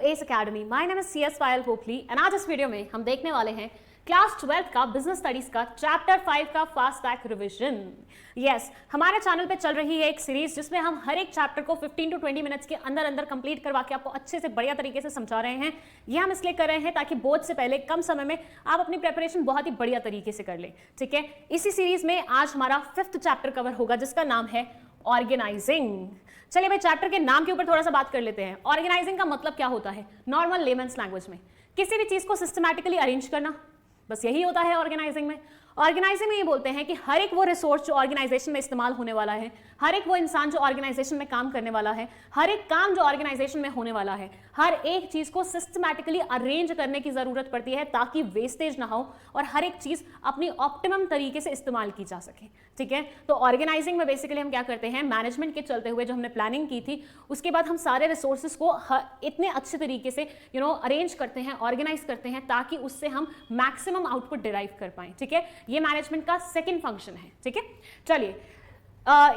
S academy. My name is CS Payal Pokhli and आज इस video में हम देखने वाले हैं क्लास 12 का बिजनेस स्टडीज का चैप्टर 5 का फास्ट ट्रैक रिवीजन। यस, हमारे चैनल पे चल रही है एक सीरीज जिसमें हम हर एक चैप्टर को 15 to 20 मिनट्स के अंदर अंदर कंप्लीट करवा के आपको अच्छे से बढ़िया तरीके से समझा रहे हैं। ये हम इसलिए कर रहे हैं ताकि बोर्ड से पहले कम समय में आप अपनी प्रिपरेशन बहुत ही बढ़िया तरीके से कर लें। ठीक है, इसी सीरीज में आज हमारा 5th चैप्टर कवर होगा जिसका नाम है ऑर्गेनाइजिंग। चलिए भाई, चैप्टर के नाम के ऊपर थोड़ा सा बात कर लेते हैं। ऑर्गेनाइजिंग का मतलब क्या होता है नॉर्मल लेमन्स लैंग्वेज में? किसी भी चीज को सिस्टमैटिकली अरेंज करना, बस यही होता है ऑर्गेनाइजिंग में। ऑर्गेनाइजिंग में ये बोलते हैं कि हर एक वो रिसोर्स जो ऑर्गेनाइजेशन में इस्तेमाल होने वाला है, हर एक वो इंसान जो ऑर्गेनाइजेशन में काम करने वाला है, हर एक काम जो ऑर्गेनाइजेशन में होने वाला है, हर एक चीज को सिस्टमैटिकली अरेंज करने की जरूरत पड़ती है ताकि वेस्टेज ना हो और हर एक चीज अपनी ऑप्टिमम तरीके से इस्तेमाल की जा सके। ठीक है, तो ऑर्गेनाइजिंग में बेसिकली हम क्या करते हैं, मैनेजमेंट के चलते हुए जो हमने प्लानिंग की थी उसके बाद हम सारे रिसोर्सेज को इतने अच्छे तरीके से अरेंज करते हैं, ऑर्गेनाइज करते हैं ताकि उससे हम मैक्सिमम आउटपुट डिराइव कर पाएं। ठीक है, ये मैनेजमेंट का सेकंड फंक्शन है। ठीक है, चलिए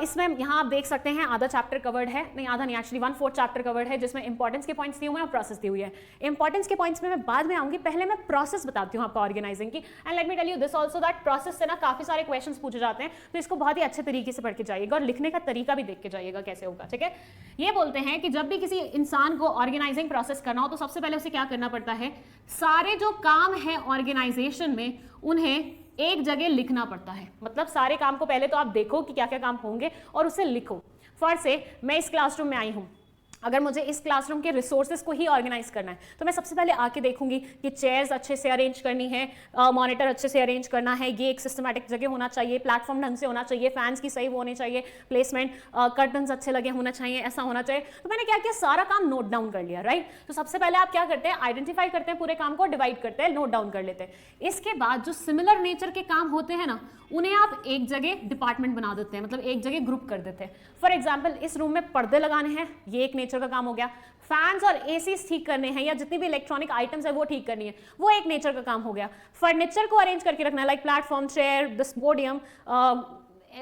इसमें यहाँ आप देख सकते हैं आधा चैप्टर कवर्ड है, नहीं आधा नहीं, एक्चुअली 1/4 चैप्टर कवर्ड है जिसमें इंपॉर्टेंस के पॉइंट्स दिए हुए हैं और प्रोसेस दी हुई है। इंपॉर्टेंस के पॉइंट्स में मैं बाद में आऊंगी, पहले मैं प्रोसेस बताती हूँ आपको ऑर्गेनाइजिंग की। And let me tell you this also that process से ना काफी सारे क्वेश्चंस पूछे जाते हैं, तो इसको बहुत ही अच्छे तरीके से पढ़ के जाइएगा और लिखने का तरीका भी देख के जाइएगा कैसे होगा। ठीक है, ये बोलते हैं कि जब भी किसी इंसान को ऑर्गेनाइजिंग प्रोसेस करना हो तो सबसे पहले उसे क्या करना पड़ता है, सारे जो काम है ऑर्गेनाइजेशन में उन्हें एक जगह लिखना पड़ता है। मतलब सारे काम को पहले तो आप देखो कि क्या क्या काम होंगे और उसे लिखो। फर्स्ट से मैं इस क्लासरूम में आई हूं, अगर मुझे इस क्लासरूम के रिसोर्सेज को ही ऑर्गेनाइज करना है तो मैं सबसे पहले आके देखूंगी कि चेयर्स अच्छे से अरेंज करनी है, मॉनिटर अच्छे से अरेंज करना है, ये एक सिस्टमैटिक जगह होना चाहिए, प्लेटफॉर्म ढंग से होना चाहिए, फैंस की सही होनी चाहिए, प्लेसमेंट, कर्टन्स अच्छे लगे होना चाहिए, ऐसा होना चाहिए। तो मैंने क्या किया, सारा काम नोट डाउन कर लिया। राइट, तो सबसे पहले आप क्या करते हैं, आइडेंटिफाई करते हैं पूरे काम को, डिवाइड करते हैं, नोट डाउन कर लेते हैं। इसके बाद जो सिमिलर नेचर के काम होते हैं ना, उन्हें आप एक जगह डिपार्टमेंट बना देते हैं, मतलब एक जगह ग्रुप कर देते हैं। फॉर एग्जाम्पल इस रूम में पर्दे लगाने हैं, ये एक नेचर का काम हो गया। फैंस और एसीज ठीक करने हैं या जितनी भी इलेक्ट्रॉनिक आइटम्स है वो ठीक करनी है, वो एक नेचर का काम हो गया। फर्नीचर को अरेंज करके रखना है, like platform, chair, this podium,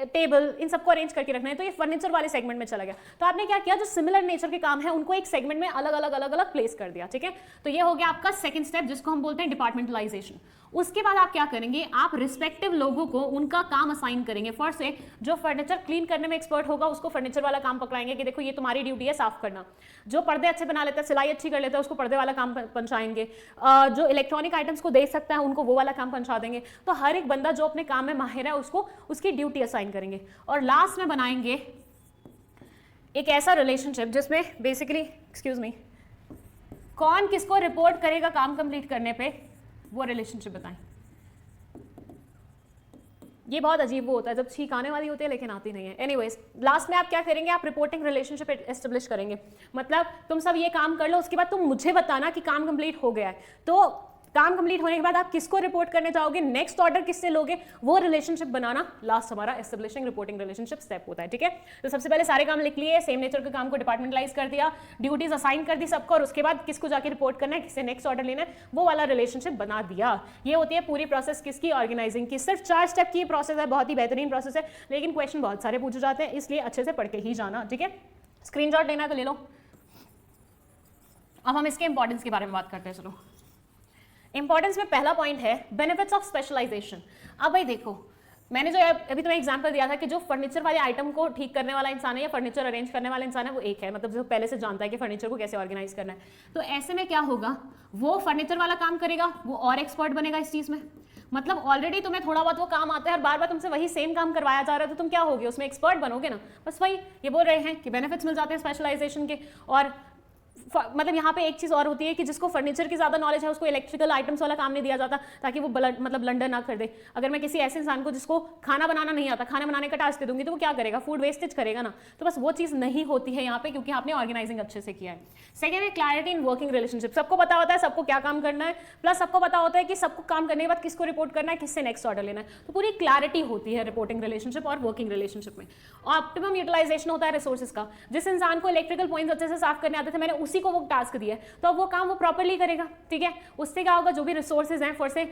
table, इन सबको अरेंज करके रखना है, तो ये फर्नीचर वाले सेगमेंट में चला गया। तो आपने क्या किया, जो सिमिलर नेचर के काम है उनको एक सेगमेंट में अलग अलग प्लेस कर दिया। ठीक है, तो ये हो गया आपका सेकंड स्टेप जिसको हम बोलते हैं डिपार्टमेंटलाइजेशन। उसके बाद आप क्या करेंगे, आप रिस्पेक्टिव लोगों को उनका काम असाइन करेंगे। फर्स्ट से जो फर्नीचर क्लीन करने में एक्सपर्ट होगा उसको फर्नीचर वाला काम पकड़ाएंगे कि देखो ये तुम्हारी ड्यूटी है साफ करना। जो पर्दे अच्छे बना लेता है, सिलाई अच्छी कर लेता है, उसको पर्दे वाला काम पंचाएंगे। जो इलेक्ट्रॉनिक आइटम्स को देख सकता है उनको वो वाला काम पंचा देंगे। तो हर एक बंदा जो अपने काम में माहिर है उसको उसकी ड्यूटी असाइन करेंगे। और लास्ट में बनाएंगे एक ऐसा रिलेशनशिप जिसमें बेसिकली, एक्सक्यूज मी, कौन किसको रिपोर्ट करेगा काम कंप्लीट करने पे, वो रिलेशनशिप बताएं। ये बहुत अजीब वो होता है जब छींक आने वाली होती है लेकिन आती नहीं है। एनीवेज, लास्ट में आप क्या करेंगे, आप रिपोर्टिंग रिलेशनशिप एस्टेब्लिश करेंगे। मतलब तुम सब ये काम कर लो, उसके बाद तुम मुझे बताना कि काम कंप्लीट हो गया है। तो काम कंप्लीट होने के बाद आप किसको रिपोर्ट करने जाओगे, नेक्स्ट ऑर्डर किससे लोगे, वो रिलेशनशिप बनाना लास्ट हमारा एस्टेब्लिशिंग रिपोर्टिंग रिलेशनशिप स्टेप होता है। ठीक है, तो सबसे पहले सारे काम लिख लिए, सेम नेचर के काम को डिपार्टमेंटलाइज कर दिया, ड्यूटीज असाइन कर दी सबको, और उसके बाद किसको जाके रिपोर्ट करना है, किससे नेक्स्ट ऑर्डर लेना है, वो वाला रिलेशनशिप बना दिया। ये होती है पूरी प्रोसेस किसकी, ऑर्गेनाइजिंग की। सिर्फ 4 स्टेप की प्रोसेस है, बहुत ही बेहतरीन प्रोसेस है, लेकिन क्वेश्चन बहुत सारे पूछे जाते हैं, इसलिए अच्छे से पढ़ के ही जाना। ठीक है, स्क्रीनशॉट लेना है तो ले लो। अब हम इसके इंपॉर्टेंस के बारे में बात करते हैं। चलो, इंपॉर्टेंस में पहला पॉइंट है बेनिफिट्स ऑफ स्पेशलाइजेशन। अब भाई देखो, मैंने जो अभी तुम्हें एग्जांपल दिया था कि जो फर्नीचर वाले आइटम को ठीक करने वाला इंसान है या फर्नीचर अरेंज करने वाला इंसान है वो एक है, मतलब जो पहले से जानता है कि फर्नीचर को कैसे ऑर्गेनाइज करना है। तो ऐसे में क्या होगा, वो फर्नीचर वाला काम करेगा, वो और एक्सपर्ट बनेगा इस चीज में। मतलब ऑलरेडी तुम्हें थोड़ा बहुत वो काम आता है और बार बार तुमसे वही सेम काम करवाया जा रहा है, तो तुम क्या होगे, उसमें एक्सपर्ट बनोगे ना। बस वही ये बोल रहे हैं कि बेनिफिट्स मिल जाते हैं स्पेशलाइजेशन के। और मतलब यहाँ पे एक चीज और होती है कि जिसको फर्नीचर की ज्यादा नॉलेज है उसको इलेक्ट्रिकल आइटम्स वाला काम नहीं दिया जाता ताकि वो मतलब ब्लंडर ना कर दे। अगर मैं किसी ऐसे इंसान को जिसको खाना बनाना नहीं आता, खाना बनाने का टास्क दे दूंगी तो वो क्या करेगा, फूड वेस्टेज करेगा ना। तो बस वो चीज नहीं होती है यहाँ पे क्योंकि आपने ऑर्गेनाइजिंग अच्छे से किया है। सेकेंड है क्लैरिटी इन वर्किंग रिलेशनशिप। सबको पता होता है सबको क्या काम करना है, प्लस सबको पता होता है कि सबको काम करने के बाद किसको रिपोर्ट करना है, किससे नेक्स्ट ऑर्डर लेना है। तो पूरी क्लैरिटी होती है रिपोर्टिंग रिलेशनशिप और वर्किंग रिलेशनशिप में। ऑप्टिमम यूटिलाइजेशन होता है रिसोर्सेज का। जिस इंसान को इलेक्ट्रिकल पॉइंट्स अच्छे से साफ करने आते थे, मैंने उसी को वो टास्क दिया है तो अब वो काम वो प्रॉपर्ली करेगा। ठीक है, उससे क्या होगा, जो भी रिसोर्सेज हैं फॉर से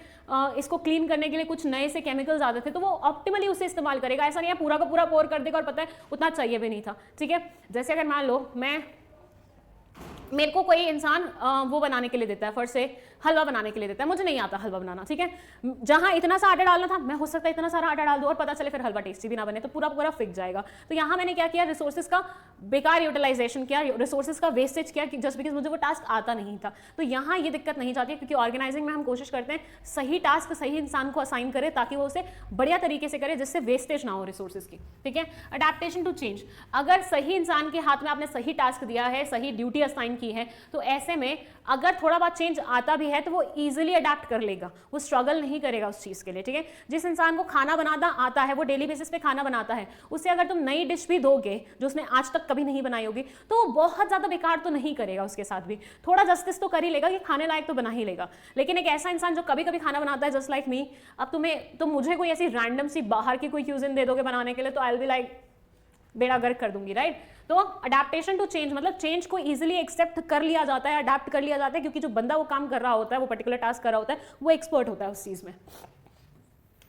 इसको क्लीन करने के लिए कुछ नए से केमिकल्स आते थे तो वो ऑप्टिमली उसे इस्तेमाल करेगा। ऐसा नहीं है पूरा का पूरा पोर कर देगा और पता है उतना चाहिए भी नहीं था। ठीक है, जैसे अगर मान लो मैं मेरे को कोई इंसान वो बनाने के लिए देता है, फर्स्ट से हलवा बनाने के लिए देता है, मुझे नहीं आता हलवा बनाना, ठीक है, जहां इतना सा आटा डालना था मैं हो सकता है इतना सारा आटा डाल दूं और पता चले फिर हलवा टेस्टी भी ना बने, तो पूरा पूरा फिक जाएगा। तो यहाँ मैंने क्या किया, रिसोर्सेज का बेकार यूटिलाइजेशन किया, रिसोर्सेज का वेस्टेज किया, जस्ट बिकॉज मुझे वो टास्क आता नहीं था। तो यहाँ ये दिक्कत नहीं जाती, क्योंकि ऑर्गेनाइजिंग में हम कोशिश करते हैं सही टास्क सही इंसान को असाइन करें ताकि वो उसे बढ़िया तरीके से करे, जिससे वेस्टेज ना हो रिसोर्सेज की, ठीक है। अडेप्टेशन टू चेंज, अगर सही इंसान के हाथ में आपने सही टास्क दिया है, सही ड्यूटी असाइन की है, तो ऐसे में अगर थोड़ा बहुत चेंज आता भी है तो वो इजीली अडेप्ट कर लेगा, वो स्ट्रगल नहीं करेगा उस चीज के लिए, ठीक है। जिस इंसान को खाना बनाना आता है, वो डेली बेसिस पे खाना बनाता है, उससे अगर तुम नई डिश भी दोगे जो उसने आज तक कभी नहीं बनाई होगी, तो वो बहुत ज्यादा बेकार तो नहीं करेगा, उसके साथ भी थोड़ा जस्टिस तो कर ही लेगा कि खाने लायक तो बना ही लेगा। लेकिन एक ऐसा इंसान जो कभी कभी खाना बनाता है, जस्ट लाइक मी, अब तुम मुझे कोई ऐसी रैंडम सी बाहर की कोई क्यूजिन दे दोगे बनाने के लिए, तो आई विल बी लाइक बेड़ा गर्क कर दूंगी, राइट। तो अडेप्टेशन टू चेंज मतलब चेंज को इजीली एक्सेप्ट कर लिया जाता है, अडेप्ट कर लिया जाता है, क्योंकि जो बंदा वो काम कर रहा होता है, वो पर्टिकुलर टास्क कर रहा होता है, वो एक्सपर्ट होता है उस चीज में।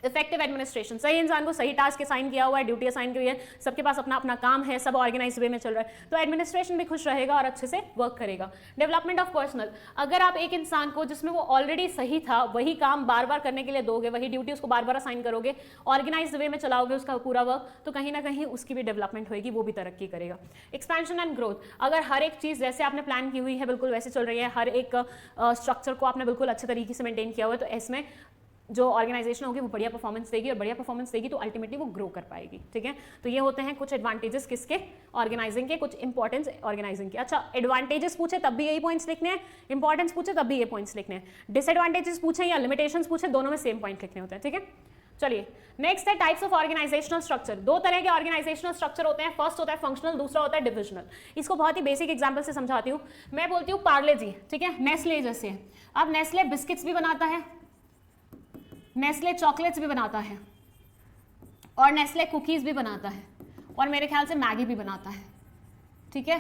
इफेक्टिव एडमिनिस्ट्रेशन, सही इंसान को सही टास्क असाइन किया हुआ है, ड्यूटी असाइन की हुई है, सबके पास अपना अपना काम है, सब ऑर्गेनाइज वे में चल रहा है, तो एडमिनिस्ट्रेशन भी खुश रहेगा और अच्छे से वर्क करेगा। डेवलपमेंट ऑफ पर्सनल, अगर आप एक इंसान को जिसमें वो ऑलरेडी सही था वही काम बार बार करने के लिए दोगे, वही ड्यूटी उसको बार बार असाइन करोगे, ऑर्गेनाइज वे में चलाओगे उसका पूरा वर्क, तो कहीं ना कहीं उसकी भी डेवलपमेंट होगी, वो भी तरक्की करेगा। एक्सपेंशन एंड ग्रोथ, अगर हर एक चीज जैसे आपने प्लान की हुई है बिल्कुल वैसे चल रही है, हर एक स्ट्रक्चर को आपने बिल्कुल अच्छे तरीके से मेंटेन किया हुआ है, तो इसमें जो ऑर्गेनाइजेशन होगी वो बढ़िया परफॉर्मेंस देगी, और बढ़िया परफॉर्मेंस देगी तो अल्टीमेटली वो ग्रो कर पाएगी, ठीक है। तो ये होते हैं कुछ एडवांटेजेस किसके, ऑर्गेनाइजिंग के, कुछ इंपॉर्टेंस ऑर्गेनाइजिंग के। अच्छा, एडवांटेजेस पूछे तब भी यही पॉइंट्स लिखने हैं, इंपॉर्टेंस पूछे तब भी ये पॉइंट्स लिखने हैं, डिसएडवांटेजेस पूछे या लिमिटेशंस पूछे, दोनों में सेम पॉइंट लिखने होते हैं, ठीक है। चलिए नेक्स्ट है टाइप्स ऑफ ऑर्गेनाइजेशनल स्ट्रक्चर। दो तरह के ऑर्गेनाइजेशनल स्ट्रक्चर होते हैं, फर्स्ट होता है फंक्शनल, दूसरा होता है डिविजनल। इसको बहुत ही बेसिक एग्जांपल से समझाती हूँ। मैं बोलती हूँ पार्ले जी, ठीक है, नेस्ले जैसे, अब नेस्ले बिस्किट्स भी बनाता है, नेस्ले चॉकलेट्स भी बनाता है, और नेस्ले कुकीज भी बनाता है, और मेरे ख्याल से मैगी भी बनाता है, ठीक है।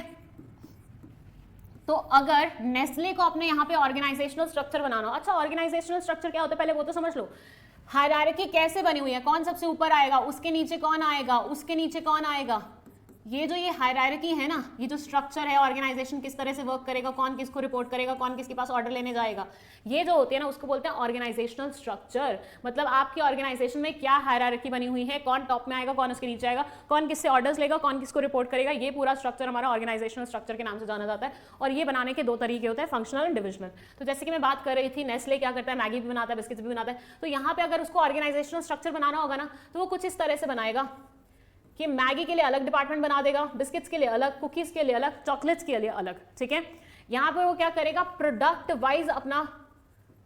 तो अगर नेस्ले को अपने यहाँ पे ऑर्गेनाइजेशनल स्ट्रक्चर बनाना हो, अच्छा ऑर्गेनाइजेशनल स्ट्रक्चर क्या होता है पहले वो तो समझ लो। हायरार्की कैसे बनी हुई है, कौन सबसे ऊपर आएगा, उसके नीचे कौन आएगा, उसके नीचे कौन आएगा, ये जो ये हायरार्की है ना, ये जो स्ट्रक्चर है, ऑर्गेनाइजेशन किस तरह से वर्क करेगा, कौन किसको रिपोर्ट करेगा, कौन किसके पास ऑर्डर लेने जाएगा, ये जो होती है ना उसको बोलते हैं ऑर्गेनाइजेशनल स्ट्रक्चर। मतलब आपकी ऑर्गेनाइजेशन में क्या हायरार्की बनी हुई है, कौन टॉप में आएगा, कौन उसके नीचे आएगा, कौन किससे ऑर्डर्स लेगा, कौन किसको रिपोर्ट करेगा, ये पूरा स्ट्रक्चर हमारा ऑर्गेनाइजेशनल स्ट्रक्चर के नाम से जाना जाता है। और ये बनाने के दो तरीके होते हैं, फंक्शनल एंड डिविजनल। तो जैसे कि मैं बात कर रही थी, नेस्ले क्या करता है, मैगी भी बनाता है, बिस्किट्स भी बनाता है, तो यहाँ पे अगर उसको ऑर्गेनाइजेशनल स्ट्रक्चर बनाना होगा ना, तो वो कुछ इस तरह से बनाएगा कि मैगी के लिए अलग डिपार्टमेंट बना देगा, बिस्किट्स के लिए अलग, कुकीज के लिए अलग, चॉकलेट्स के लिए अलग, ठीक है। यहाँ पर वो क्या करेगा, प्रोडक्ट वाइज अपना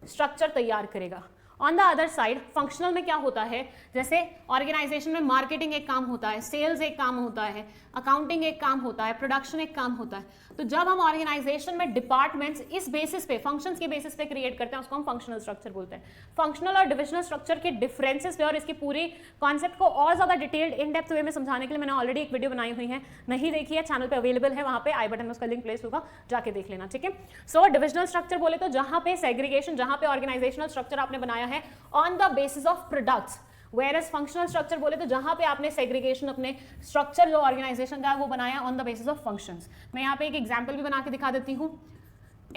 स्ट्रक्चर तैयार करेगा। On the other side functional में क्या होता है, जैसे ऑर्गेनाइजेशन में मार्केटिंग एक काम होता है, सेल्स एक काम होता है, अकाउंटिंग एक काम होता है, प्रोडक्शन एक काम होता है। तो जब हम ऑर्गेनाइजेशन में डिपार्टमेंट्स इस बेसिस पे, फंक्शंस के बेसिस पे क्रिएट करते हैं, उसको हम फंक्शनल स्ट्रक्चर बोलते हैं। फंक्शनल और डिविजनल स्ट्रक्चर के डिफरेंसेस पे और इसकी पूरी कॉन्सेप्ट को और ज्यादा डिटेल्ड इन डेप्थ वे में समझाने के लिए मैंने ऑलरेडी एक वीडियो बनाई हुई है, नहीं देखी है, चैनल पे अवेलेबल है, वहां पे आई बटन में उसका लिंक प्लेस होगा, जाके देख लेना, ठीक है। सो डिविजनल स्ट्रक्चर बोले तो जहां पे सेग्रीगेशन, जहां पे ऑर्गेनाइजेशनल स्ट्रक्चर आपने बनाया है on the basis of products, whereas functional structure बोले तो जहां पे आपने सेग्रीगेशन, अपने स्ट्रक्चर जो ऑर्गेनाइजेशन का है वो बनाया on the basis of functions. मैं यहाँ पे एक एग्जांपल भी बना के दिखा देती हूँ।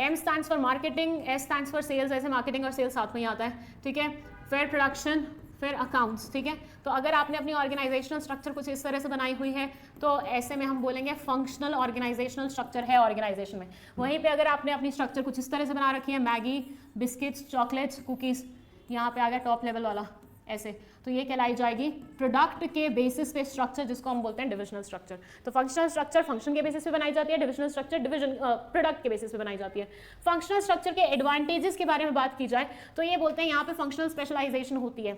M stands for marketing, S stands for sales, ऐसे मार्केटिंग और सेल्स साथ में ही आता है, ठीक है। फिर प्रोडक्शन, फिर अकाउंट्स, ठीक है। तो अगर आपने अपनी ऑर्गेनाइजेशनल स्ट्रक्चर कुछ इस तरह से बनाई हुई है तो ऐसे में हम बोलेंगे फंक्शनल ऑर्गेनाइजेशनल स्ट्रक्चर है ऑर्गेनाइजेशन में। वहीं पे अगर आपने अपनी स्ट्रक्चर कुछ इस तरह से बना रखी है, मैगी, बिस्किट्स, चॉकलेट्स, कुकीज, यहाँ पे आ गया टॉप लेवल वाला ऐसे, तो ये कहलाई जाएगी प्रोडक्ट के बेसिस पे स्ट्रक्चर, जिसको हम बोलते हैं डिविजनल स्ट्रक्चर। तो फंक्शनल स्ट्रक्चर फंक्शन के बेसिस पे बनाई जाती है, डिविजनल स्ट्रक्चर डिवीजन प्रोडक्ट के बेसिस पे बनाई जाती है। फंक्शनल स्ट्रक्चर के एडवांटेजेस के बारे में बात की जाए तो ये बोलते हैं यहाँ पे फंक्शनल स्पेशलाइजेशन होती है,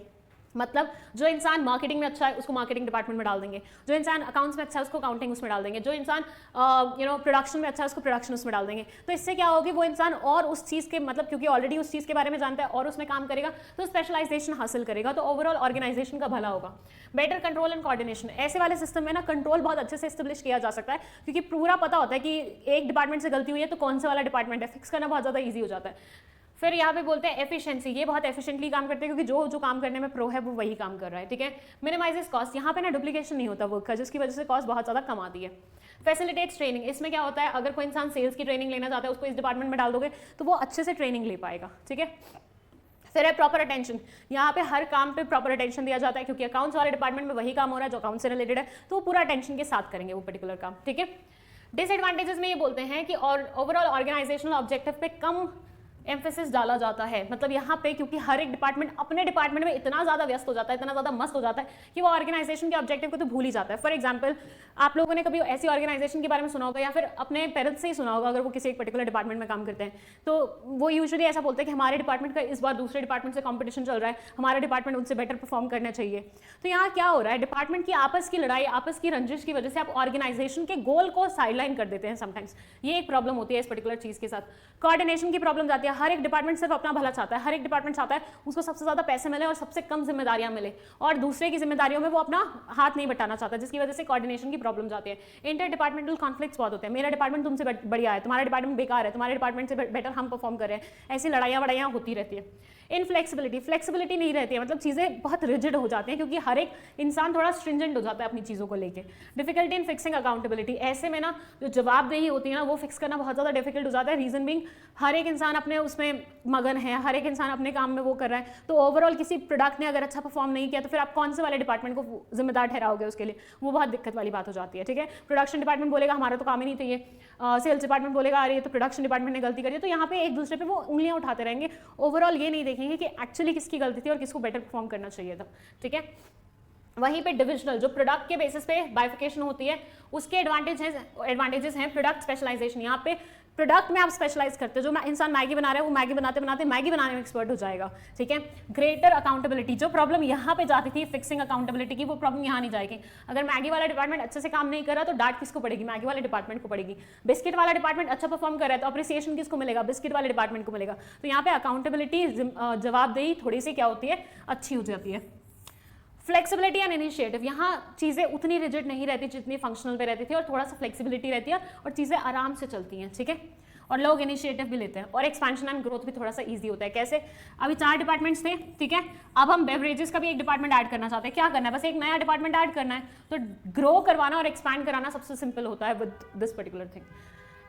मतलब जो इंसान मार्केटिंग में अच्छा है उसको मार्केटिंग डिपार्टमेंट में डाल देंगे, जो इंसान अकाउंट्स में अच्छा है उसको अकाउंटिंग उसमें डाल देंगे, जो इंसान प्रोडक्शन में अच्छा है उसको प्रोडक्शन उसमें डाल देंगे। तो इससे क्या होगी, वो इंसान और उस चीज़ के मतलब क्योंकि ऑलरेडी उस चीज़ के बारे में जानता है और उसमें काम करेगा तो स्पेशलाइजेशन हासिल करेगा, तो ओवरऑल ऑर्गेनाइजेशन का भला होगा। बेटर कंट्रोल एंड कोऑर्डिनेशन, ऐसे वाले सिस्टम में ना कंट्रोल बहुत अच्छे से एस्टेब्लिश किया जा सकता है, क्योंकि पूरा पता होता है कि एक डिपार्टमेंट से गलती हुई है तो कौन सा वाला डिपार्टमेंट है, फिक्स करना बहुत ज़्यादा ईजी हो जाता है। फिर यहाँ पे बोलते हैं एफिशिएंसी, ये बहुत एफिशिएंटली काम करते हैं क्योंकि जो काम करने में प्रो है वो वही काम कर रहा है, ठीक है। मिनिमाइजेस कॉस्ट, यहाँ पे ना डुप्लीकेशन नहीं होता वर्क का, जिसकी वजह से कॉस्ट बहुत ज़्यादा कम आती है। फैसिलिटेट्स ट्रेनिंग, इसमें क्या होता है, अगर कोई इंसान सेल्स की ट्रेनिंग लेना चाहता है उसको इस डिपार्टमेंट में डाल दोगे तो वो अच्छे से ट्रेनिंग ले पाएगा, ठीक है। फिर है प्रॉपर अटेंशन, यहाँ पे हर काम पे प्रॉपर अटेंशन दिया जाता है क्योंकि अकाउंट्स वाले डिपार्टमेंट में वही काम हो रहा है जो अकाउंट से रिलेटेड है, तो वो पूरा अटेंशन के साथ करेंगे वो पर्टिकुलर काम, ठीक है। डिसएडवांटेजेस में ये बोलते हैं कि और ओवरऑल ऑर्गेनाइजेशनल ऑब्जेक्टिव पे कम एम्फेसिस डाला जाता है, मतलब यहाँ पे क्योंकि हर एक डिपार्टमेंट अपने डिपार्टमेंट में इतना ज़्यादा व्यस्त हो जाता है, इतना ज़्यादा मस्त हो जाता है कि वो ऑर्गेनाइजेशन के ऑब्जेक्टिव को तो भूल ही जाता है। फॉर एग्जांपल आप लोगों ने कभी ऐसी ऑर्गेनाइजेशन के बारे में सुना होगा या फिर अपने पेरेंट्स से ही सुना होगा, अगर वो किसी एक पर्टिकुलर डिपार्टमेंट में काम करते हैं तो वो यूजुअली ऐसा बोलते हैं कि हमारे डिपार्टमेंट का इस बार दूसरे डिपार्टमेंट से कॉम्पिटिशन चल रहा है, हमारा डिपार्टमेंट उनसे बेटर परफॉर्म करना चाहिए। तो यहाँ क्या हो रहा है, डिपार्टमेंट की आपस की लड़ाई, आपस की रंजिश की वजह से आप ऑर्गेनाइजेशन के गोल को साइडलाइन कर देते हैं समटाइम्स, ये एक प्रॉब्लम होती है इस पर्टिकुलर चीज़ के साथ। कोऑर्डिनेशन की प्रॉब्लम जाती है, हर एक डिपार्टमेंट सिर्फ अपना भला चाहता है, हर एक डिपार्टमेंट चाहता है उसको सबसे ज़्यादा पैसे मिले और सबसे कम जिम्मेदारियां मिले, और दूसरे की जिम्मेदारियों में वो अपना हाथ नहीं बटाना चाहता, जिसकी वजह से कोऑर्डिनेशन की प्रॉब्लम जाती है। इंटर डिपार्टमेंटल कॉन्फ्लिक्ट्स बहुत होते हैं, मेरा डिपार्टमेंट तुमसे बढ़िया है, तुम्हारा डिपार्टमेंट बेकार है, तुम्हारे डिपार्टमेंट से बेटर हम परफॉर्म कर रहे हैं, ऐसी लड़ाइयाँ होती रहती है। इनफ्लेक्सिबिलिटी, फ्लेक्सिबिलिटी नहीं रहती है, मतलब चीज़ें बहुत रिजिड हो जाती हैं क्योंकि हर एक इंसान थोड़ा स्ट्रिंजेंट हो जाता है अपनी चीज़ों को लेके। डिफिकल्टी इन फिक्सिंग अकाउंटेबिलिटी, ऐसे में ना जो जवाबदेही होती है ना वो फिक्स करना बहुत ज़्यादा डिफिकल्ट हो जाता है। रीजन बिंग हर एक इंसान अपने उसमें मगन है, हर एक इंसान अपने काम में वो कर रहा है, तो ओवरऑल किसी प्रोडक्ट ने अगर अच्छा परफॉर्म नहीं किया तो फिर आप कौन से वाले डिपार्टमेंट को जिम्मेदार ठहराओगे उसके लिए, वो बहुत दिक्कत वाली बात हो जाती है, ठीक है। प्रोडक्शन डिपार्टमेंट बोलेगा हमारा तो काम ही नहीं था ये, सेल्स डिपार्टमेंट बोलेगा अरे ये तो प्रोडक्शन डिपार्टमेंट ने गलती करी है, तो यहाँ पे एक दूसरे पे वो उंगलियां उठाते रहेंगे, ओवरऑल ये नहीं देखेंगे कि एक्चुअली किसकी गलती थी और किसको बेटर परफॉर्म करना चाहिए था, ठीक है। वहीं पे डिविजनल, जो प्रोडक्ट के बेसिस पे बाइफिकेशन होती है उसके एडवांटेजेस हैं प्रोडक्ट स्पेशलाइजेशन, यहाँ पे प्रोडक्ट में आप स्पेशलाइज करते हो, जो इंसान मैगी बना रहा है वो मैगी बनाते बनाते मैगी बनाने में एक्सपर्ट हो जाएगा, ठीक है। ग्रेटर अकाउंटेबिलिटी, जो प्रॉब्लम यहाँ पे जाती थी फिक्सिंग अकाउंटेबिलिटी की, वो प्रॉब्लम यहाँ नहीं जाएगी। अगर मैगी वाला डिपार्टमेंट अच्छे से काम नहीं कर रहा तो डांट किसको पड़ेगी, मैगी वाले डिपार्टमेंट को पड़ेगी। बिस्किट वाला डिपार्टमेंट अच्छा परफॉर्म कर रहा है तो अप्रिसिएशन किसको मिलेगा, बिस्किट वाले डिपार्टमेंट को मिलेगा। तो यहाँ पे अकाउंटेबिलिटी, जवाबदेही थोड़ी सी क्या होती है, अच्छी हो जाती है। फ्लेक्सिबिलिटी एंड इनिशिएटिव, यहाँ चीज़ें उतनी रिजिड नहीं रहती जितनी फंक्शनल पे रहती थी, और थोड़ा सा फ्लेक्सिबिलिटी रहती है और चीज़ें आराम से चलती हैं, ठीक है। और लोग इनिशिएटिव भी लेते हैं, और एक्सपेंशन एंड ग्रोथ भी थोड़ा सा इजी होता है। कैसे, अभी 4 डिपार्टमेंट्स थे, ठीक है, अब हम बेवरेजेस का भी एक डिपार्टमेंट ऐड करना चाहते हैं। क्या करना है, बस एक नया डिपार्टमेंट ऐड करना है, तो ग्रो करवाना और एक्सपैंड कराना सबसे सिंपल होता है with this particular thing.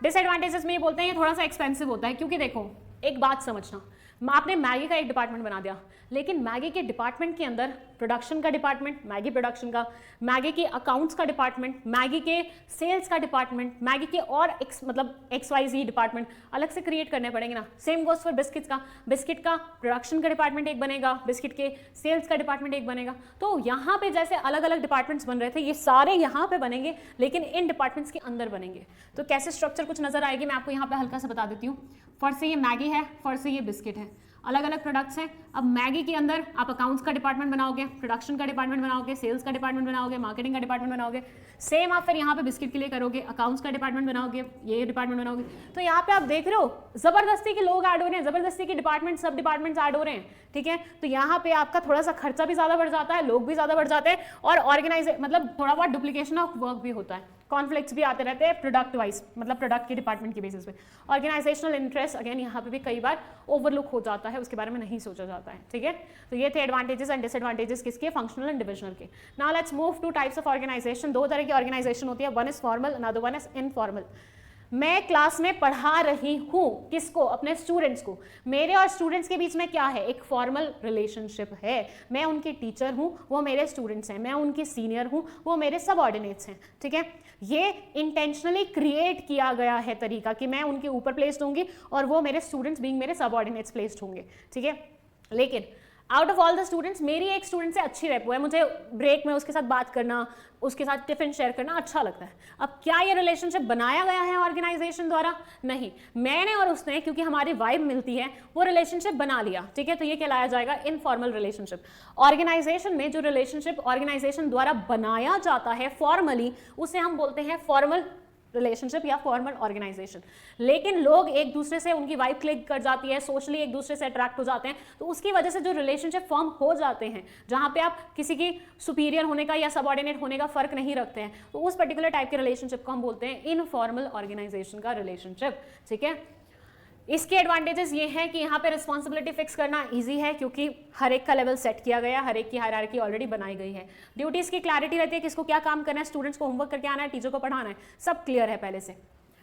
Disadvantages में ये बोलते हैं ये थोड़ा सा एक्सपेंसिव होता है, क्योंकि देखो एक बात समझना, आपने मैगी का एक डिपार्टमेंट बना दिया, लेकिन मैगी के डिपार्टमेंट के अंदर प्रोडक्शन का डिपार्टमेंट, मैगी प्रोडक्शन का, मैगी के अकाउंट्स का डिपार्टमेंट, मैगी के सेल्स का डिपार्टमेंट, मैगी के और मतलब XYZ डिपार्टमेंट अलग से क्रिएट करने पड़ेंगे ना। सेम गोज फॉर बिस्किट्स का, बिस्किट का प्रोडक्शन का डिपार्टमेंट एक बनेगा, बिस्किट के सेल्स का डिपार्टमेंट एक बनेगा। तो यहाँ पे जैसे अलग अलग डिपार्टमेंट्स बन रहे थे, ये सारे यहाँ पे बनेंगे लेकिन इन डिपार्टमेंट्स के अंदर बनेंगे। तो कैसे स्ट्रक्चर कुछ नजर आएगी, मैं आपको यहाँ पे हल्का सा बता देती हूँ। फर्स्ट से ये मैगी है, फर्स्ट से ये बिस्किट है, अलग अलग प्रोडक्ट्स हैं। अब मैगी के अंदर आप अकाउंट्स का डिपार्टमेंट बनाओगे, प्रोडक्शन का डिपार्टमेंट बनाओगे, सेल्स का डिपार्टमेंट बनाओगे, मार्केटिंग का डिपार्टमेंट बनाओगे। सेम आप फिर यहाँ पे बिस्किट के लिए करोगे, अकाउंट्स का डिपार्टमेंट बनाओगे, ये डिपार्टमेंट बनाओगे। तो यहाँ पे आप देख रहे हो जबरदस्ती के लोग ऐड हो रहे हैं, जबरदस्ती के डिपार्टमेंट, सब डिपार्टमेंट्स ऐड हो रहे हैं, ठीक है। तो यहाँ पे आपका थोड़ा सा खर्चा भी ज्यादा बढ़ जाता है, लोग भी ज्यादा बढ़ जाते हैं, और मतलब थोड़ा बहुत डुप्लीकेशन ऑफ वर्क भी होता है, कॉन्फ्लिक्ट्स भी आते रहते हैं प्रोडक्ट वाइज, मतलब प्रोडक्ट के डिपार्टमेंट के बेसिस पे। ऑर्गेनाइजेशनल इंटरेस्ट अगेन यहाँ पे भी कई बार ओवरलुक हो जाता है, उसके बारे में नहीं सोचा जाता है, ठीक है। तो ये थे एडवांटेजेस एंड डिसएडवांटेजेस किसके, फंक्शनल एंड डिविजनल के। Now let's move to types of organisation. 2 तरह की ऑर्गेनाइजेशन होती है, one is formal, another one is informal. मैं क्लास में पढ़ा रही हूँ, किसको, अपने स्टूडेंट्स को। मेरे और स्टूडेंट्स के बीच में क्या है, एक फॉर्मल रिलेशनशिप है। मैं उनकी टीचर हूँ, वो मेरे स्टूडेंट्स हैं, मैं उनकी सीनियर हूँ, वो मेरे सबऑर्डिनेट्स हैं, ठीक है। ये इंटेंशनली क्रिएट किया गया है तरीका कि मैं उनके ऊपर प्लेस्ड होंगी और वो मेरे स्टूडेंट्स बीइंग मेरे सबऑर्डिनेट्स प्लेस्ड होंगे, ठीक है। लेकिन out of all the students मेरी एक स्टूडेंट से अच्छी रेपो है, मुझे ब्रेक में उसके साथ बात करना, उसके साथ टिफिन शेयर करना अच्छा लगता है। अब क्या ये रिलेशनशिप बनाया गया है ऑर्गेनाइजेशन द्वारा? नहीं, मैंने और उसने क्योंकि हमारी वाइब मिलती है वो रिलेशनशिप बना लिया, ठीक है। तो ये कहलाया जाएगा इनफॉर्मल रिलेशनशिप। ऑर्गेनाइजेशन में जो रिलेशनशिप ऑर्गेनाइजेशन द्वारा बनाया जाता है फॉर्मली, उसे हम बोलते हैं फॉर्मल रिलेशनशिप या फॉर्मल ऑर्गेनाइजेशन। लेकिन लोग एक दूसरे से, उनकी वाइब क्लिक कर जाती है, सोशली एक दूसरे से अट्रैक्ट हो जाते हैं, तो उसकी वजह से जो रिलेशनशिप फॉर्म हो जाते हैं, जहां पे आप किसी की सुपीरियर होने का या सबऑर्डिनेट होने का फर्क नहीं रखते हैं, तो उस पर्टिकुलर टाइप के रिलेशनशिप को हम बोलते हैं इनफॉर्मल ऑर्गेनाइजेशन का रिलेशनशिप, ठीक है। इसके एडवांटेजेस ये हैं कि यहाँ पे रिस्पॉन्सिबिलिटी फिक्स करना इजी है क्योंकि हर एक का लेवल सेट किया गया, हर एक की हायरार्की ऑलरेडी बनाई गई है। ड्यूटीज की क्लैरिटी रहती है, किसको क्या काम करना है, स्टूडेंट्स को होमवर्क करके आना है, टीचर को पढ़ाना है, सब क्लियर है पहले से।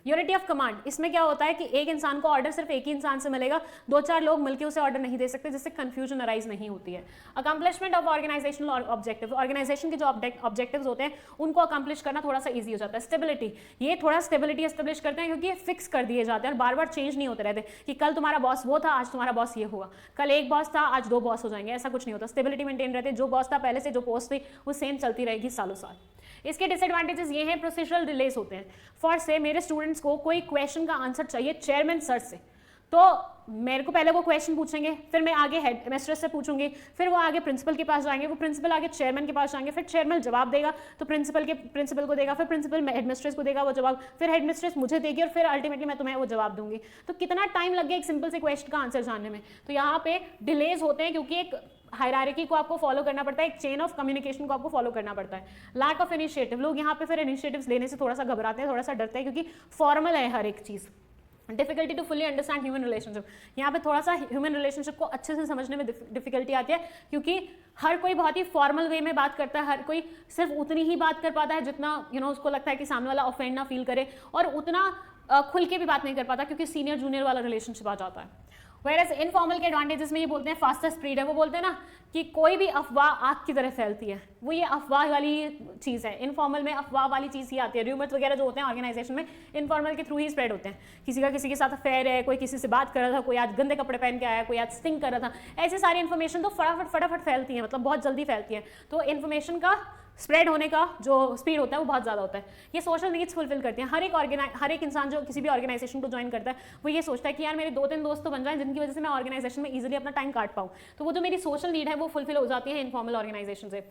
यूनिटी ऑफ कमांड, इसमें क्या होता है कि एक इंसान को ऑर्डर सिर्फ एक ही इंसान से मिलेगा, 2-4 लोग मिलकर उसे ऑर्डर नहीं दे सकते, जिससे कंफ्यूजन अराइज नहीं होती है। Accomplishment of organisational objective, organisation के जो ऑब्जेक्टिव्स होते हैं उनको अकम्पलिश करना थोड़ा सा ईजी हो जाता है। स्टेबिलिटी, ये थोड़ा स्टेबिलिटी एस्टेब्लिश करते हैं क्योंकि ये फिक्स कर दिए जाते हैं और बार बार चेंज नहीं होते रहते कि कल तुम्हारा बॉस वो था, आज तुम्हारा बॉस ये हुआ, कल एक बॉस था, आज 2 बॉस हो जाएंगे, ऐसा कुछ नहीं होता। स्टेबिलिटी मेंटेन रहते हैं, जो बॉस था पहले से, जो पोस्ट थी वो सेम चलती रहेगी सालों साल। इसके डिसएडवांटेजेस ये हैं, प्रोसीजरल डिलेस होते हैं। फॉर से मेरे स्टूडेंट्स को कोई क्वेश्चन का आंसर चाहिए चेयरमैन सर से, तो मेरे को पहले वो क्वेश्चन पूछेंगे, फिर मैं आगे हेड मिस्ट्रेस से पूछूंगी, फिर वो आगे प्रिंसिपल के पास जाएंगे, वो प्रिंसिपल आगे चेयरमैन के पास जाएंगे, फिर चेयरमैन जवाब देगा तो प्रिंसिपल को देगा, फिर प्रिंसिपल हेड मिस्ट्रेस को देगा वो जवाब, फिर हेड मिस्ट्रेस मुझे देगी और फिर अल्टीमेटली मैं तुम्हें वो जवाब दूंगी। तो कितना टाइम लग गया एक सिंपल से क्वेश्चन का आंसर जानने में। तो यहाँ पे डिलेज होते हैं क्योंकि एक हायरार्की को आपको फॉलो करना पड़ता है, एक चेन ऑफ कम्युनिकेशन को आपको फॉलो करना पड़ता है। लैक ऑफ इनिशिएटिव, लोग यहाँ पे फिर इनिशिएटिव्स लेने से थोड़ा सा घबराते हैं, थोड़ा सा डरते हैं क्योंकि फॉर्मल है हर एक चीज़। Difficulty to fully understand human relationship, यहाँ पे थोड़ा सा ह्यूमन रिलेशनशिप को अच्छे से समझने में डिफिकल्टी आती है क्योंकि हर कोई बहुत ही फॉर्मल वे में बात करता है, हर कोई सिर्फ उतनी ही बात कर पाता है जितना उसको लगता है कि सामने वाला ऑफेंड ना फील करे, और उतना खुल के भी बात नहीं कर पाता क्योंकि सीनियर जूनियर वाला रिलेशनशिप आ जाता है। Whereas इनफॉर्मल के एडवांटेजेस में ये बोलते हैं फास्टर स्प्रेड है, वो बोलते हैं ना कि कोई भी अफवाह आग की तरह फैलती है, वो ये अफवाह वाली चीज़ है। इनफॉर्मल में अफवाह वाली चीज़ ही आती है, र्यूमर्स वगैरह जो होते हैं ऑर्गेनाइजेशन में इनफॉर्मल के थ्रू ही स्प्रेड होते हैं। किसी का किसी के साथ अफेयर है, कोई किसी से बात कर रहा था, कोई आज गंदे कपड़े पहन के आया, कोई आज स्टिंग कर रहा था, ऐसी सारी इन्फॉर्मेशन तो फटाफट फैलती है, मतलब बहुत जल्दी फैलती है। तो इन्फॉर्मेशन का स्प्रेड होने का जो स्पीड होता है वो बहुत ज़्यादा होता है। ये सोशल नीड्स फुलफिल करते हैं। हर एक इंसान जो किसी भी ऑर्गेनाइजेशन को ज्वाइन करता है वो ये सोचता है कि यार मेरे 2-3 दोस्त तो बन जाएं जिनकी वजह से मैं ऑर्गेनाइजेशन में इजीली अपना टाइम काट पाऊँ। तो वो जो मेरी सोशल नीड है वो फुलफिल हो जाती है इनफॉर्मल ऑर्गेनाइजेशन से।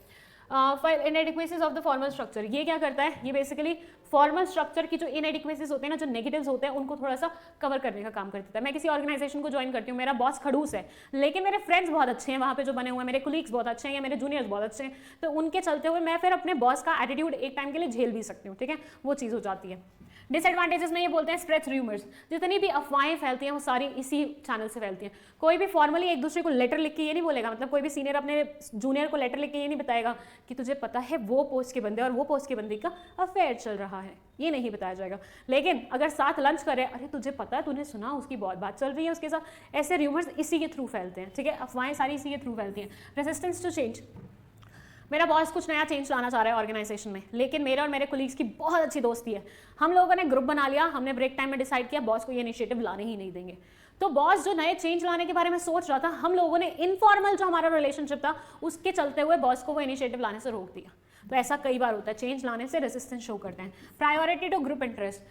इनएडिक्वेसीज ऑफ द फॉर्मल स्ट्रक्चर, ये क्या करता है, ये बेसिकली फॉर्मल स्ट्रक्चर की जो इनएडिक्वेसीज होते हैं ना, जो नेगेटिव्स होते हैं, उनको थोड़ा सा कवर करने का काम कर देता है। मैं किसी ऑर्गेनाइजेशन को ज्वाइन करती हूँ, मेरा बॉस खड़ूस है लेकिन मेरे फ्रेंड्स बहुत अच्छे हैं वहाँ पे जो बने हुए हैं, मेरे कोलीग्स बहुत अच्छे हैं या मेरे जूनियर्स बहुत अच्छे हैं, तो उनके चलते हुए मैं फिर अपने बॉस का एटीट्यूड एक टाइम के लिए झेल भी सकती हूँ, ठीक है, वो चीज़ हो जाती है। डिसएडवांटेजेस में ये बोलते हैं स्प्रेड र्यूमर्स, जितनी भी अफवाहें फैलती हैं वो सारी इसी चैनल से फैलती हैं। कोई भी फॉर्मली एक दूसरे को लेटर लिख के ये नहीं बोलेगा, मतलब कोई भी सीनियर अपने जूनियर को लेटर लिख के ये नहीं बताएगा कि तुझे पता है वो पोस्ट के बंदे और वो पोस्ट के बंदी का अफेयर चल रहा है, ये नहीं बताया जाएगा। लेकिन अगर साथ लंच करें, अरे तुझे पता है, तूने सुना उसकी बहुत बात चल रही है उसके साथ, ऐसे र्यूमर्स इसी के थ्रू फैलते हैं, ठीक है, अफवाहें सारी इसी के थ्रू फैलती हैं। रेजिस्टेंस टू चेंज, मेरा बॉस कुछ नया चेंज लाना चाह रहा है ऑर्गेनाइजेशन में, लेकिन मेरे और मेरे कोलीग्स की बहुत अच्छी दोस्ती है, हम लोगों ने ग्रुप बना लिया, हमने ब्रेक टाइम में डिसाइड किया बॉस को ये इनिशिएटिव लाने ही नहीं देंगे। तो बॉस जो नए चेंज लाने के बारे में सोच रहा था, हम लोगों ने इनफॉर्मल जो हमारा रिलेशनशिप था उसके चलते हुए बॉस को वो इनिशिएटिव लाने से रोक दिया। तो ऐसा कई बार होता है, चेंज लाने से रेजिस्टेंस शो करते हैं। Priority to group interest,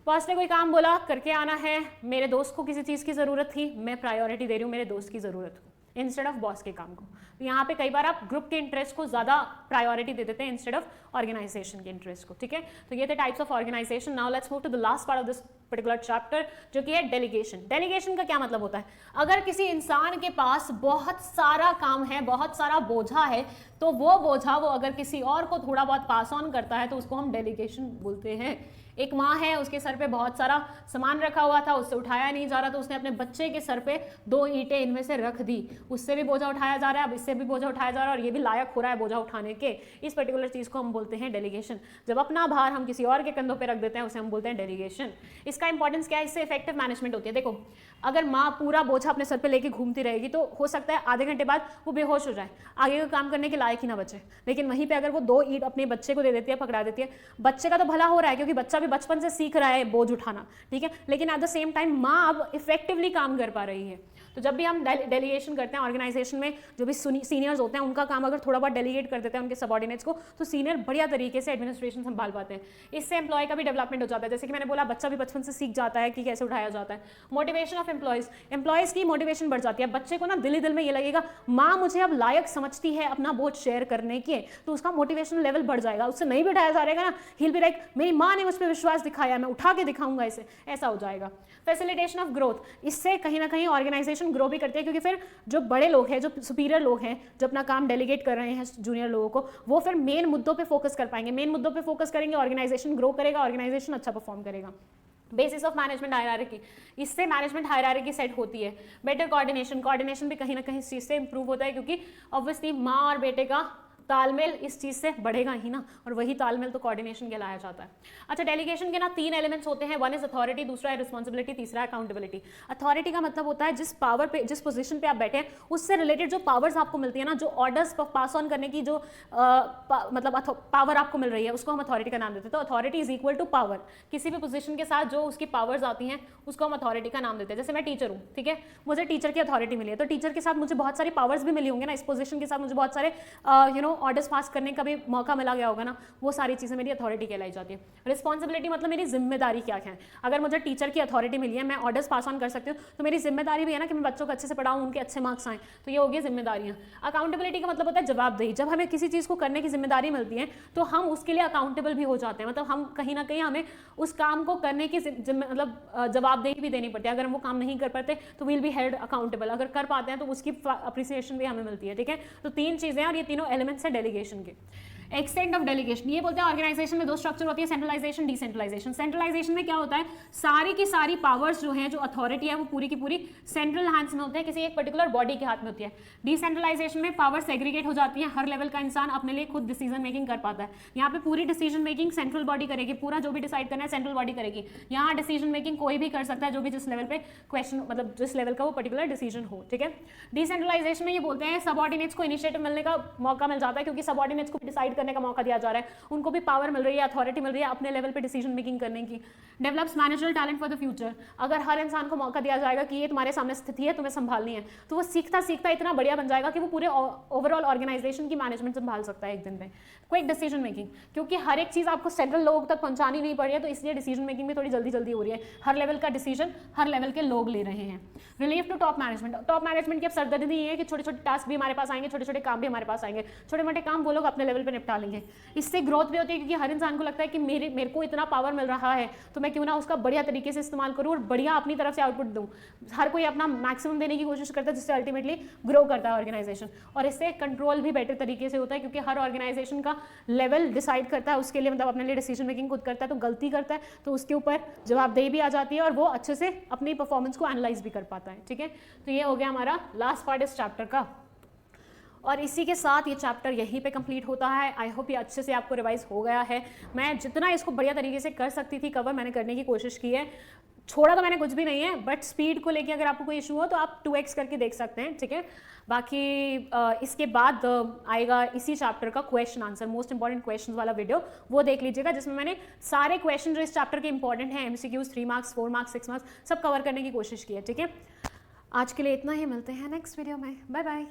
boss ने कोई काम बोला करके आना है, मेरे दोस्त को किसी चीज़ की ज़रूरत थी, मैं प्रायोरिटी दे रही हूँ मेरे दोस्त की ज़रूरत को इंस्टेड ऑफ बॉस के काम को। तो यहाँ पे कई बार आप ग्रुप के इंटरेस्ट को ज़्यादा प्रायोरिटी दे देते हैं इंस्टेड ऑफ ऑर्गेनाइजेशन के इंटरेस्ट को, ठीक है। तो ये थे types of organisation. Now let's move to the last part of this particular chapter, जो कि है डेलीगेशन। डेलीगेशन का क्या मतलब होता है, अगर किसी इंसान के पास बहुत सारा काम है, बहुत सारा बोझा है, तो वो बोझा वो अगर किसी और को थोड़ा बहुत पास ऑन करता है तो उसको हम डेलीगेशन बोलते हैं। एक माँ है, उसके सर पे बहुत सारा सामान रखा हुआ था, उससे उठाया नहीं जा रहा, तो उसने अपने बच्चे के सर पे 2 ईंटें इनमें से रख दी, उससे भी बोझा उठाया जा रहा है, अब इससे भी बोझा उठाया जा रहा है और ये भी लायक हो रहा है बोझा उठाने के। इस पर्टिकुलर चीज़ को हम बोलते हैं डेलीगेशन। जब अपना भार हम किसी और के कंधों पे रख देते हैं उसे हम बोलते हैं डेलीगेशन। इसका इंपॉर्टेंस क्या है, इससे इफेक्टिव मैनेजमेंट होती है। देखो, अगर माँ पूरा बोझा अपने सर पे लेके घूमती रहेगी तो हो सकता है आधे घंटे बाद वो बेहोश हो जाए, आगे का काम करने के लायक ही ना बचे। लेकिन वहीं पे अगर वो 2 ईंट अपने बच्चे को दे देती है, पकड़ा देती है, बच्चे का तो भला हो रहा है क्योंकि बच्चा भी बचपन से सीख रहा है बोझ उठाना, ठीक है, लेकिन एट द सेम टाइम माँ अब इफेक्टिवली काम कर पा रही है। तो जब भी हम डेलीगेशन करते हैं ऑर्गेनाइजेशन में, जो भी सीनियर्स होते हैं उनका काम अगर थोड़ा बहुत डेलीगेट कर देते हैं उनके सबऑर्डिनेट्स को, तो सीनियर बढ़िया तरीके से एडमिनिस्ट्रेशन संभाल पाते हैं। इससे एम्प्लॉय का भी डेवलपमेंट हो जाता है, जैसे कि मैंने बोला बच्चा भी बचपन से सीख जाता है कि कैसे उठाया जाता है। मोटिवेशन ऑफ एम्प्लॉयज़ की मोटिवेशन बढ़ जाती है। बच्चे को ना दिल में ये लगेगा माँ मुझे अब लायक समझती है अपना बोझ शेयर करने के, तो उसका मोटिवेशन लेवल बढ़ जाएगा, उससे नहीं भी उठाया जा रहेगा ना, ही विल बी लाइक मेरी माँ ने मुझ पर विश्वास दिखाया, मैं उठा के दिखाऊंगा इसे, ऐसा हो जाएगा। फैसिलिटेशन ऑफ ग्रोथ, इससे कहीं ना कहीं ऑर्गेनाइजेशन ग्रो भी करती है, क्योंकि फिर जो बड़े लोग हैं, जो सुपीरियर लोग हैं, जो अपना काम डेलीगेट कर रहे हैं जूनियर लोगों को, वो फिर मेन मुद्दों पे फोकस कर पाएंगे। मेन मुद्दों पे फोकस करेंगे, ऑर्गेनाइजेशन ग्रो करेगा, ऑर्गेनाइजेशन अच्छा परफॉर्म करेगा। बेसिस ऑफ मैनेजमेंट हायरार्की, इससे मैनेजमेंट हायरार्की सेट होती है। बेटर कोऑर्डिनेशन, कोऑर्डिनेशन भी कहीं ना कहीं इस चीज़ से इंप्रूव होता है, क्योंकि ऑब्वियसली माँ और बेटे का तालमेल इस चीज़ से बढ़ेगा ही ना, और वही तालमेल तो कोऑर्डिनेशन कहलाया जाता है। अच्छा, डेलीगेशन के ना 3 एलिमेंट्स होते हैं, वन इज अथॉरिटी, दूसरा है रिस्पॉन्सिबिलिटी, तीसरा है अकाउंटेबिलिटी। अथॉरिटी का मतलब होता है जिस पावर पे, जिस पोजीशन पे आप बैठे हैं उससे रिलेटेड जो पावर्स आपको मिलती है ना, जो ऑर्डर्स पास ऑन करने की जो मतलब पावर आपको मिल रही है, उसको हम अथॉरिटी का नाम देते हैं। तो authority is equal to power, किसी भी पोजीशन के साथ जो उसकी पावर्स आती हैं उसको हम अथॉरिटी का नाम देते हैं। जैसे मैं टीचर हूँ, ठीक है, मुझे टीचर की अथॉरिटी मिली है, तो टीचर के साथ मुझे बहुत सारी पावर्स भी मिली होंगी ना, इस पोजीशन के साथ मुझे बहुत सारे ऑर्डर्स पास करने का भी मौका मिला गया होगा ना, वो सारी चीज़ें मेरी अथॉरिटी कहलाई जाती है। रिस्पॉन्सिबिलिटी मतलब मेरी जिम्मेदारी क्या है। अगर मुझे टीचर की अथॉरिटी मिली है, मैं ऑर्डर्स पास ऑन कर सकती हूँ, तो मेरी जिम्मेदारी भी है ना कि मैं बच्चों को अच्छे से पढ़ाऊँ, उनके अच्छे मार्क्स आएँ, तो ये हो गई जिम्मेदारियाँ। अकाउंटेबिलिटी का मतलब होता है जवाबदेही। जब हमें किसी चीज़ को करने की जिम्मेदारी मिलती है तो हम उसके लिए अकाउंटेबल भी हो जाते हैं, मतलब हम कहीं ना कहीं हमें उस काम को करने की मतलब जवाबदेही भी देनी पड़ती है। अगर हम वो काम नहीं कर पाते तो विल बी हेल्ड अकाउंटेबल, अगर कर पाते हैं तो उसकी अप्रिसिएशन भी हमें मिलती है, ठीक है। तो 3 चीज़ें हैं और ये तीनों एलिमेंट्स हैं डेलीगेशन के। एक्सटेंट ऑफ डेलीगेशन, ये बोलते हैं ऑर्गेनाइजेशन में 2 स्ट्रक्चर होती है, सेंट्रलाइजेशन, डिसेंट्रलाइजेशन। सेंट्रलाइजेशन में क्या होता है, सारी की सारी पावर्स जो हैं, जो अथॉरिटी है, वो पूरी की पूरी सेंट्रल हैंड्स में होते हैं, किसी एक पर्टिकुलर बॉडी के हाथ में होती है। डिसेंट्रलाइजेशन में पावर सेग्रीगेट हो जाती है, हर लेवल का इंसान अपने लिए खुद डिसीजन मेकिंग कर पाता है। यहाँ पे पूरी डिसीजन मेकिंग सेंट्रल बॉडी करेगी, पूरा जो भी डिसाइड करना है सेंट्रल बॉडी करेगी। यहाँ डिसीजन मेकिंग कोई भी कर सकता है, जो भी जिस लेवल पे क्वेश्चन, मतलब जिस लेवल का वो पर्टिकुलर डिसीजन हो, ठीक है। डिसेंट्रलाइजेशन में ये बोलते हैं सबऑर्डिनेट्स को इनिशिएटिव मिलने का मौका मिल जाता है, क्योंकि सबऑर्डिनेट्स को डिसाइड करने का मौका दिया जा रहा है, उनको भी पावर मिल रही है, अथॉरिटी मिल रही है अपने लेवल पे डिसीजन मेकिंग करने की। Develops managerial talent for the future, अगर हर इंसान को मौका दिया जाएगा कि ये तुम्हारे सामने स्थिति है, तुम्हें संभालनी है, तो वो सीखता सीखता इतना बढ़िया बन जाएगा कि वो पूरे ओवरऑल ऑर्गेनाइजेशन की मैनेजमेंट संभाल सकता है एक दिन में। क्विक डिसीजन मेकिंग, क्योंकि हर एक चीज़ आपको सेंट्रल लोगों तक पहुंचानी नहीं पड़ रही है, तो इसलिए डिसीजन मेकिंग भी थोड़ी जल्दी जल्दी हो रही है, हर लेवल का डिसीजन हर लेवल के लोग ले रहे हैं। Relief to top management, top management की अब सरदर्दी नहीं है कि छोटे छोटे टास्क भी हमारे पास आएंगे, छोटे छोटे काम भी हमारे पास आएंगे, छोटे मोटे काम वो लोग अपने लेवल पर निपटा लेंगे। इससे ग्रोथ भी होती है, क्योंकि हर इंसान को लगता है कि मेरे को इतना पावर मिल रहा है, तो मैं क्यों ना उसका बढ़िया तरीके से इस्तेमाल करूँ और बढ़िया अपनी तरफ से आउटपुट दूँ। हर कोई अपना मैक्सिमम देने की कोशिश करता है, जिससे अल्टीमेटली ग्रो करता है ऑर्गेनाइजेशन, और इससे कंट्रोल भी बेटर तरीके से होता है, क्योंकि हर ऑर्गेनाइजेशन का लेवल डिसाइड करता है उसके लिए, मतलब अपने लिए डिसीजन मेकिंग खुद करता है, तो गलती करता है तो उसके ऊपर जवाबदेही भी आ जाती है और वो अच्छे से अपनी परफॉर्मेंस को एनालाइज भी कर पाता है, ठीक है। तो ये हो गया हमारा लास्ट पार्ट इस चैप्टर का, और इसी के साथ ये चैप्टर यहीं पे कंप्लीट होता है। आई होप ये अच्छे से आपको रिवाइज हो गया है। मैं जितना इसको बढ़िया तरीके से कर सकती थी कवर, मैंने करने की कोशिश की है। छोड़ा तो मैंने कुछ भी नहीं है, बट स्पीड को लेके अगर आपको कोई इशू हो तो आप 2x करके देख सकते हैं, ठीक है। बाकी इसके बाद आएगा इसी चैप्टर का question answer, most important question वाला वीडियो, वो देख लीजिएगा, जिसमें मैंने सारे क्वेश्चन जो इस चैप्टर के इंपॉर्टेंट हैं, MCQs 3 मार्क्स 4 मार्क्स 6 मार्क्स सब कवर करने की कोशिश की है, ठीक है। आज के लिए इतना ही, मिलते हैं नेक्स्ट वीडियो में, बाय बाय।